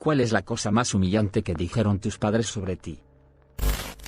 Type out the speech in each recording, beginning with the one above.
¿Cuál es la cosa más humillante que dijeron tus padres sobre ti?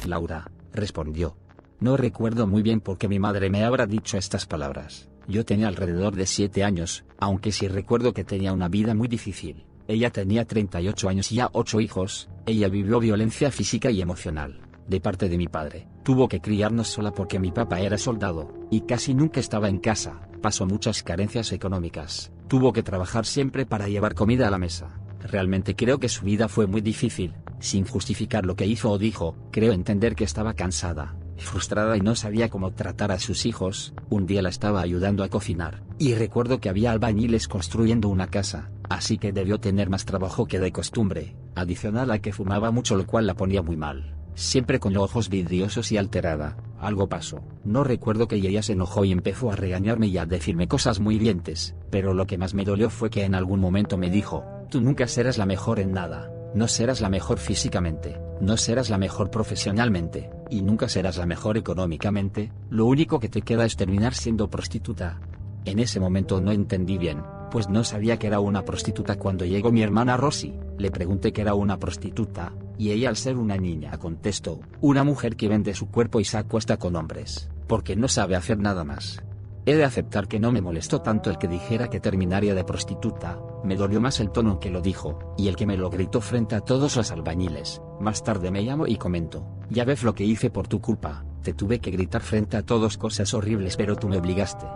Laura respondió: no recuerdo muy bien porque mi madre me habrá dicho estas palabras. Yo tenía alrededor de 7 años, aunque sí recuerdo que tenía una vida muy difícil. Ella tenía 38 años y ya 8 hijos. Ella vivió violencia física y emocional de parte de mi padre. Tuvo que criarnos sola porque mi papá era soldado, y casi nunca estaba en casa. Pasó muchas carencias económicas. Tuvo que trabajar siempre para llevar comida a la mesa. Realmente creo que su vida fue muy difícil. Sin justificar lo que hizo o dijo, creo entender que estaba cansada, frustrada y no sabía cómo tratar a sus hijos. Un día la estaba ayudando a cocinar, y recuerdo que había albañiles construyendo una casa, así que debió tener más trabajo que de costumbre, adicional a que fumaba mucho, lo cual la ponía muy mal, siempre con los ojos vidriosos y alterada. Algo pasó, no recuerdo que ella se enojó y empezó a regañarme y a decirme cosas muy hirientes, pero lo que más me dolió fue que en algún momento me dijo: tú nunca serás la mejor en nada. No serás la mejor físicamente, no serás la mejor profesionalmente, y nunca serás la mejor económicamente. Lo único que te queda es terminar siendo prostituta. En ese momento no entendí bien, pues no sabía que era una prostituta. Cuando llegó mi hermana Rosy, le pregunté qué era una prostituta, y ella, al ser una niña, contestó: una mujer que vende su cuerpo y se acuesta con hombres, porque no sabe hacer nada más. He de aceptar que no me molestó tanto el que dijera que terminaría de prostituta, me dolió más el tono en que lo dijo, y el que me lo gritó frente a todos los albañiles. Más tarde me llamó y comentó: ya ves lo que hice por tu culpa, te tuve que gritar frente a todos cosas horribles, pero tú me obligaste.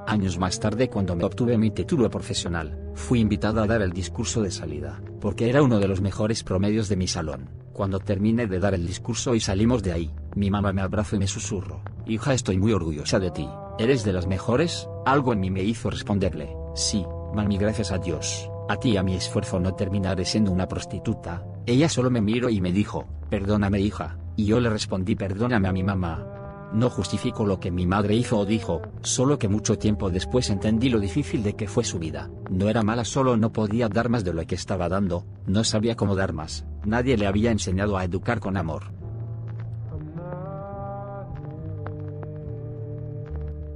Años más tarde, cuando me obtuve mi título profesional, fui invitada a dar el discurso de salida, porque era uno de los mejores promedios de mi salón. Cuando terminé de dar el discurso y salimos de ahí, mi mamá me abrazó y me susurró: hija, estoy muy orgullosa de ti, eres de las mejores. Algo en mí me hizo responderle: sí, mami, gracias a Dios, a ti y a mi esfuerzo no terminaré siendo una prostituta. Ella solo me miró y me dijo: perdóname, hija, y yo le respondí: perdóname a mi mamá. No justifico lo que mi madre hizo o dijo, solo que mucho tiempo después entendí lo difícil de que fue su vida. No era mala, solo no podía dar más de lo que estaba dando, no sabía cómo dar más. Nadie le había enseñado a educar con amor.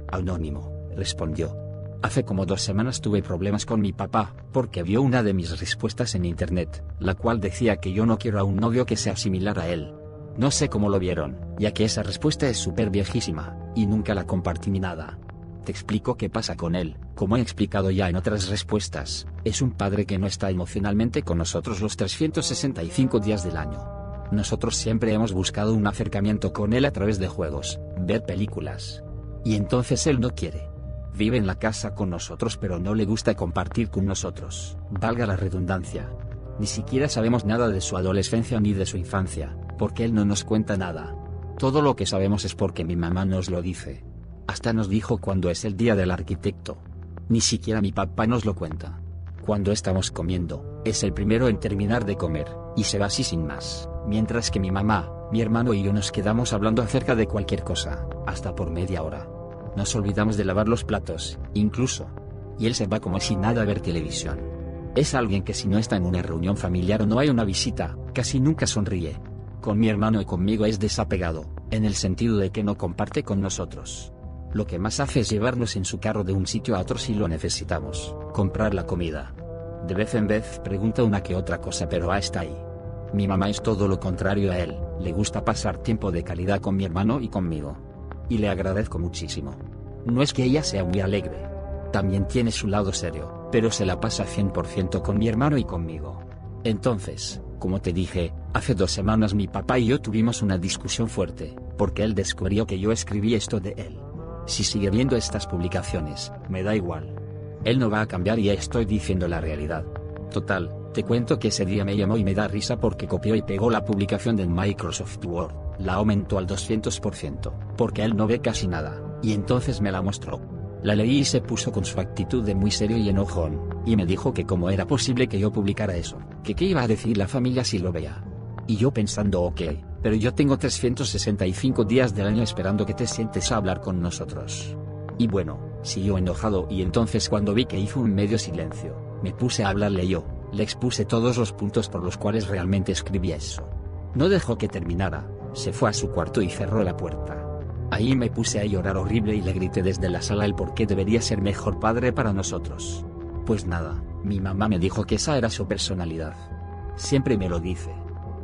Anónimo respondió: hace como 2 semanas tuve problemas con mi papá, porque vio una de mis respuestas en internet, la cual decía que yo no quiero a un novio que sea similar a él. No sé cómo lo vieron, ya que esa respuesta es súper viejísima, y nunca la compartí ni nada. Te explico qué pasa con él. Como he explicado ya en otras respuestas, es un padre que no está emocionalmente con nosotros los 365 días del año. Nosotros siempre hemos buscado un acercamiento con él a través de juegos, ver películas. Y entonces él no quiere. Vive en la casa con nosotros, pero no le gusta compartir con nosotros, valga la redundancia. Ni siquiera sabemos nada de su adolescencia ni de su infancia, porque él no nos cuenta nada. Todo lo que sabemos es porque mi mamá nos lo dice. Hasta nos dijo cuándo es el día del arquitecto. Ni siquiera mi papá nos lo cuenta. Cuando estamos comiendo, es el primero en terminar de comer, y se va así sin más, mientras que mi mamá, mi hermano y yo nos quedamos hablando acerca de cualquier cosa, hasta por media hora. Nos olvidamos de lavar los platos, incluso. Y él se va como si nada a ver televisión. Es alguien que, si no está en una reunión familiar o no hay una visita, casi nunca sonríe. Con mi hermano y conmigo es desapegado, en el sentido de que no comparte con nosotros. Lo que más hace es llevarnos en su carro de un sitio a otro si lo necesitamos, comprar la comida. De vez en vez pregunta una que otra cosa, pero hasta ahí. Mi mamá es todo lo contrario a él, le gusta pasar tiempo de calidad con mi hermano y conmigo. Y le agradezco muchísimo. No es que ella sea muy alegre. También tiene su lado serio, pero se la pasa 100% con mi hermano y conmigo. Entonces, como te dije, hace 2 semanas mi papá y yo tuvimos una discusión fuerte, porque él descubrió que yo escribí esto de él. Si sigue viendo estas publicaciones, me da igual. Él no va a cambiar y estoy diciendo la realidad. Total, te cuento que ese día me llamó y me da risa porque copió y pegó la publicación de Microsoft Word, la aumentó al 200%, porque él no ve casi nada, y entonces me la mostró. La leí y se puso con su actitud de muy serio y enojón, y me dijo que cómo era posible que yo publicara eso, que qué iba a decir la familia si lo vea. Y yo pensando: ok, pero yo tengo 365 días del año esperando que te sientes a hablar con nosotros. Y bueno, siguió enojado, y entonces cuando vi que hizo un medio silencio, me puse a hablarle yo, le expuse todos los puntos por los cuales realmente escribí eso. No dejó que terminara, se fue a su cuarto y cerró la puerta. Ahí me puse a llorar horrible y le grité desde la sala el por qué debería ser mejor padre para nosotros. Pues nada, mi mamá me dijo que esa era su personalidad. siempre me lo dice.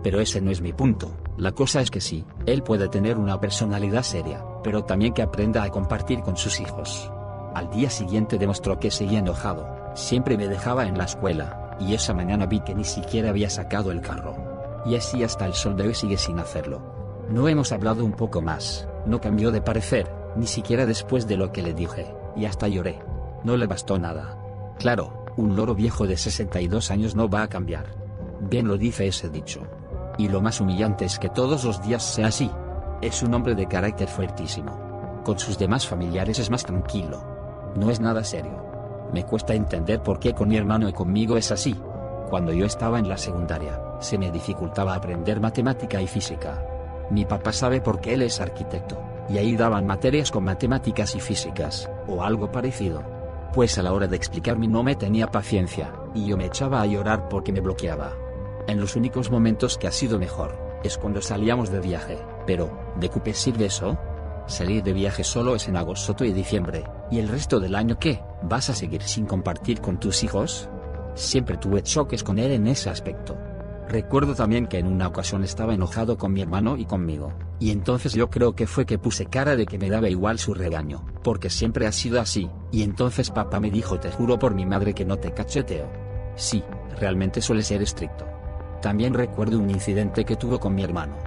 Pero ese no es mi punto, la cosa es que sí, él puede tener una personalidad seria, pero también que aprenda a compartir con sus hijos. Al día siguiente demostró que seguía enojado, siempre me dejaba en la escuela, y esa mañana vi que ni siquiera había sacado el carro. Y así hasta el sol de hoy sigue sin hacerlo. No hemos hablado un poco más, no cambió de parecer, ni siquiera después de lo que le dije, y hasta lloré. No le bastó nada. Claro, un loro viejo de 62 años no va a cambiar. Bien lo dice ese dicho. Y lo más humillante es que todos los días sea así. Es un hombre de carácter fuertísimo. Con sus demás familiares es más tranquilo. No es nada serio. Me cuesta entender por qué con mi hermano y conmigo es así. Cuando yo estaba en la secundaria, se me dificultaba aprender matemática y física. Mi papá sabe por qué él es arquitecto, y ahí daban materias con matemáticas y físicas, o algo parecido. Pues a la hora de explicarme no me tenía paciencia, y yo me echaba a llorar porque me bloqueaba. En los únicos momentos que ha sido mejor, es cuando salíamos de viaje, pero, ¿de qué sirve eso? Salir de viaje solo es en agosto y diciembre, ¿y el resto del año qué? ¿Vas a seguir sin compartir con tus hijos? Siempre tuve choques con él en ese aspecto. Recuerdo también que en una ocasión estaba enojado con mi hermano y conmigo, y entonces yo creo que fue que puse cara de que me daba igual su regaño, porque siempre ha sido así, y entonces papá me dijo: te juro por mi madre que no te cacheteo. Sí, realmente suele ser estricto. También recuerdo un incidente que tuvo con mi hermano.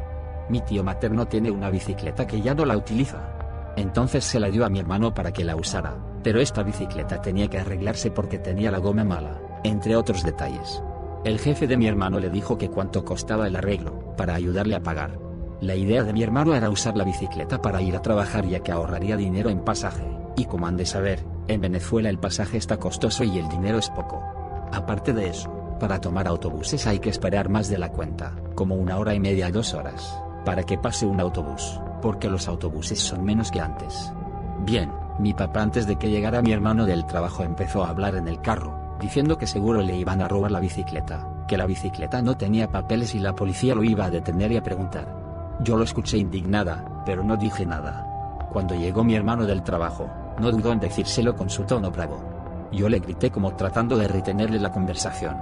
Mi tío materno tiene una bicicleta que ya no la utiliza. Entonces se la dio a mi hermano para que la usara, pero esta bicicleta tenía que arreglarse porque tenía la goma mala, entre otros detalles. El jefe de mi hermano le dijo que cuánto costaba el arreglo, para ayudarle a pagar. La idea de mi hermano era usar la bicicleta para ir a trabajar ya que ahorraría dinero en pasaje, y como han de saber, en Venezuela el pasaje está costoso y el dinero es poco. Aparte de eso, para tomar autobuses hay que esperar más de la cuenta, como 1 hora y media a 2 horas, para que pase un autobús, porque los autobuses son menos que antes. Bien, mi papá antes de que llegara mi hermano del trabajo empezó a hablar en el carro, diciendo que seguro le iban a robar la bicicleta, que la bicicleta no tenía papeles y la policía lo iba a detener y a preguntar. Yo lo escuché indignada, pero no dije nada. Cuando llegó mi hermano del trabajo, no dudó en decírselo con su tono bravo. Yo le grité como tratando de retenerle la conversación.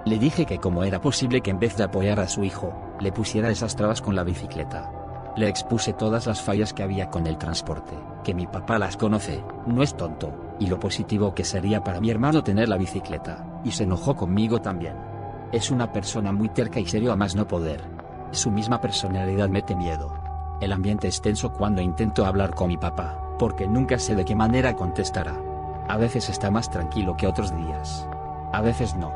Le dije que cómo era posible que en vez de apoyar a su hijo, le pusiera esas trabas con la bicicleta. Le expuse todas las fallas que había con el transporte, que mi papá las conoce, no es tonto, y lo positivo que sería para mi hermano tener la bicicleta, y se enojó conmigo también. Es una persona muy terca y serio a más no poder. Su misma personalidad mete miedo. El ambiente es tenso cuando intento hablar con mi papá, porque nunca sé de qué manera contestará. A veces está más tranquilo que otros días. A veces no.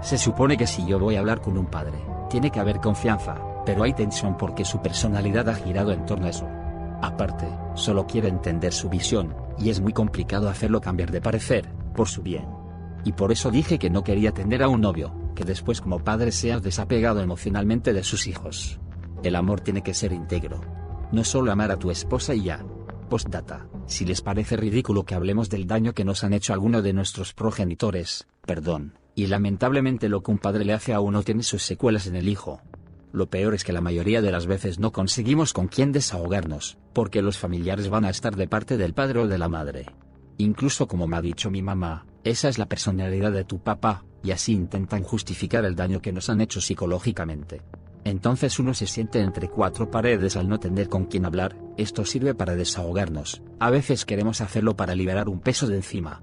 Se supone que si yo voy a hablar con un padre, tiene que haber confianza, pero hay tensión porque su personalidad ha girado en torno a eso. Aparte, solo quiere entender su visión, y es muy complicado hacerlo cambiar de parecer, por su bien. Y por eso dije que no quería tener a un novio, que después como padre seas desapegado emocionalmente de sus hijos. El amor tiene que ser íntegro. No solo amar a tu esposa y ya. Postdata, si les parece ridículo que hablemos del daño que nos han hecho algunos de nuestros progenitores, perdón, y lamentablemente lo que un padre le hace a uno tiene sus secuelas en el hijo. Lo peor es que la mayoría de las veces no conseguimos con quién desahogarnos, porque los familiares van a estar de parte del padre o de la madre. Incluso como me ha dicho mi mamá, esa es la personalidad de tu papá, y así intentan justificar el daño que nos han hecho psicológicamente. Entonces uno se siente entre 4 paredes al no tener con quién hablar. Esto sirve para desahogarnos, a veces queremos hacerlo para liberar un peso de encima.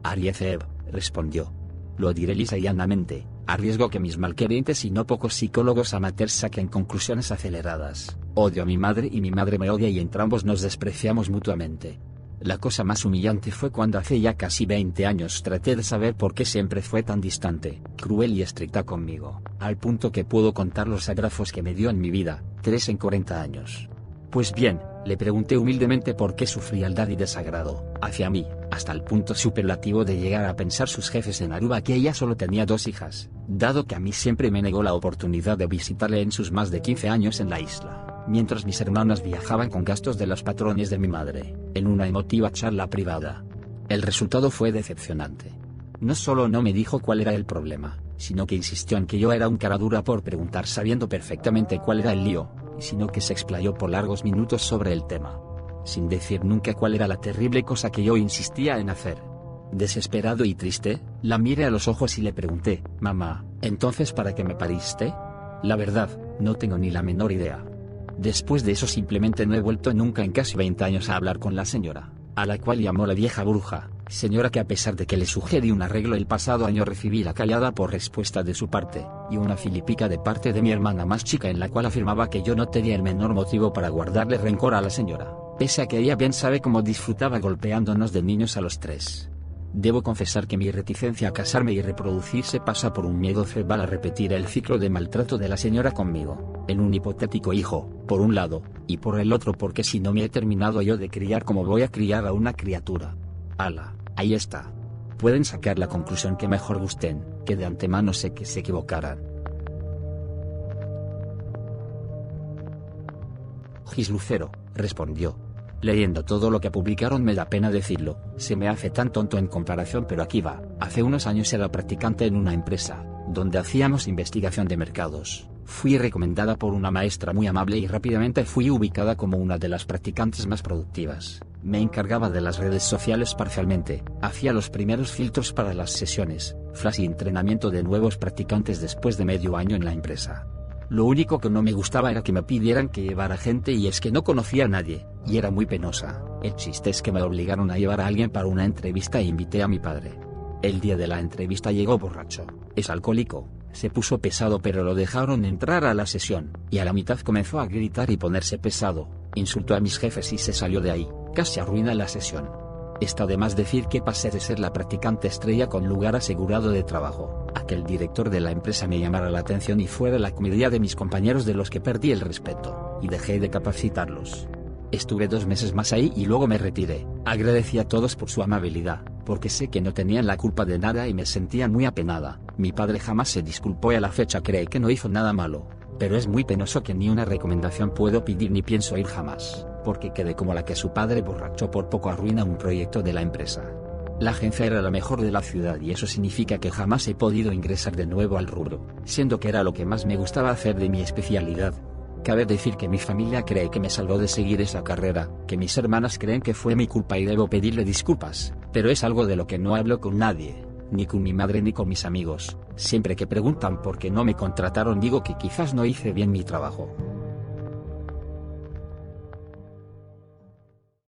Ariezev, respondió. Lo diré lisa y llanamente, a riesgo que mis malquerientes y no pocos psicólogos amateurs saquen conclusiones aceleradas. Odio a mi madre y mi madre me odia y entrambos nos despreciamos mutuamente. La cosa más humillante fue cuando hace ya casi 20 años traté de saber por qué siempre fue tan distante, cruel y estricta conmigo, al punto que puedo contar los agrafos que me dio en mi vida, 3 en 40 años. Pues bien, le pregunté humildemente por qué su frialdad y desagrado hacia mí, hasta el punto superlativo de llegar a pensar sus jefes en Aruba que ella solo tenía 2 hijas, dado que a mí siempre me negó la oportunidad de visitarle en sus más de 15 años en la isla, mientras mis hermanas viajaban con gastos de los patrones de mi madre, en una emotiva charla privada. El resultado fue decepcionante. No solo no me dijo cuál era el problema, sino que insistió en que yo era un cara dura por preguntar sabiendo perfectamente cuál era el lío, sino que se explayó por largos minutos sobre el tema, sin decir nunca cuál era la terrible cosa que yo insistía en hacer. Desesperado y triste, la miré a los ojos y le pregunté: «Mamá, ¿entonces para qué me pariste?» La verdad, no tengo ni la menor idea. Después de eso simplemente no he vuelto nunca en casi 20 años a hablar con la señora, a la cual llamó la vieja bruja, señora que a pesar de que le sugerí un arreglo el pasado año recibí la callada por respuesta de su parte, y una filipica de parte de mi hermana más chica en la cual afirmaba que yo no tenía el menor motivo para guardarle rencor a la señora, pese a que ella bien sabe cómo disfrutaba golpeándonos de niños a los 3. Debo confesar que mi reticencia a casarme y reproducirse pasa por un miedo feral a repetir el ciclo de maltrato de la señora conmigo, en un hipotético hijo, por un lado, y por el otro porque si no me he terminado yo de criar como voy a criar a una criatura. Ala, ahí está. Pueden sacar la conclusión que mejor gusten, que de antemano sé que se equivocarán. Gis Lucero, respondió. Leyendo todo lo que publicaron me da pena decirlo, se me hace tan tonto en comparación, pero aquí va. Hace unos años era practicante en una empresa, donde hacíamos investigación de mercados. Fui recomendada por una maestra muy amable y rápidamente fui ubicada como una de las practicantes más productivas. Me encargaba de las redes sociales parcialmente, hacía los primeros filtros para las sesiones, flash y entrenamiento de nuevos practicantes después de medio año en la empresa. Lo único que no me gustaba era que me pidieran que llevara gente y es que no conocía a nadie, y era muy penosa. El chiste es que me obligaron a llevar a alguien para una entrevista e invité a mi padre. El día de la entrevista llegó borracho, es alcohólico, se puso pesado pero lo dejaron entrar a la sesión, y a la mitad comenzó a gritar y ponerse pesado, insultó a mis jefes y se salió de ahí, casi arruina la sesión. Está de más decir que pasé de ser la practicante estrella con lugar asegurado de trabajo, a que el director de la empresa me llamara la atención y fuera la comedia de mis compañeros de los que perdí el respeto, y dejé de capacitarlos. Estuve 2 meses más ahí y luego me retiré. Agradecí a todos por su amabilidad, porque sé que no tenían la culpa de nada y me sentía muy apenada. Mi padre jamás se disculpó y a la fecha cree que no hizo nada malo, pero es muy penoso que ni una recomendación puedo pedir ni pienso ir jamás, porque quedé como la que su padre borracho por poco arruina un proyecto de la empresa. La agencia era la mejor de la ciudad y eso significa que jamás he podido ingresar de nuevo al rubro, siendo que era lo que más me gustaba hacer de mi especialidad. Cabe decir que mi familia cree que me salvó de seguir esa carrera, que mis hermanas creen que fue mi culpa y debo pedirle disculpas, pero es algo de lo que no hablo con nadie, ni con mi madre ni con mis amigos. Siempre que preguntan por qué no me contrataron digo que quizás no hice bien mi trabajo.